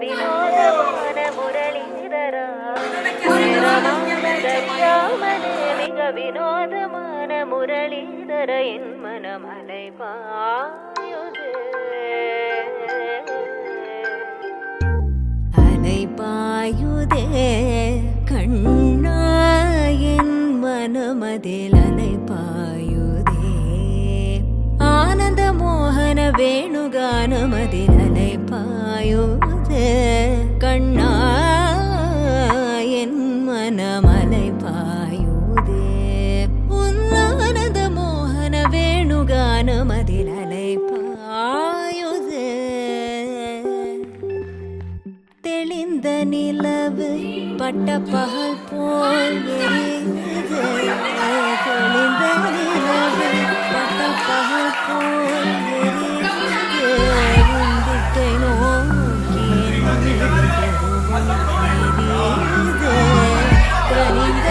வினோதமான முரளிதரா மிக வினோதமான முரளிதர என் மனமலை பாயுதே அலை பாயுதே கண்ணா என் மனமதில் அலை பாயுதே ஆனந்த மோகன வேணுகானமதில் அலை பாயுதே கண்ணா என் மனமலை பாயுதே உன்னானந்த மோகன வேணுகானமதில் அலை பாயுதே தெளிந்த நிலவு பட்ட பகல் போல் எரியுதே தெளிந்த நிலவு பட்ட பகல் போல் எரியுதே திக்கை நோக்கி எரியுதே கனிந்த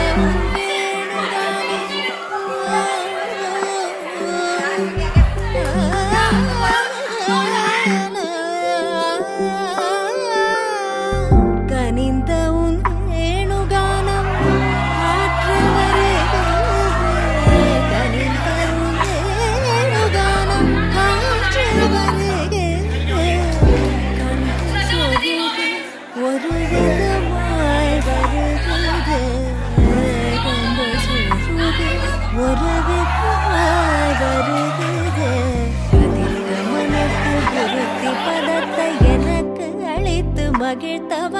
கனிந்த உன் வேணுகானம் ஆற்றல் வருகிறே கனிந்த உன் வேணுகானம் ஆற்றல் வருகிறே கண்டு சொருகே ஒரு விதமாய் வருகிறே கண்டு சொருகே ஒரு விதமாய் வருகிறே அதில் மனத்து குருத்தி பதத்தை எனக்கு அளித்து மகிழ்த்தவ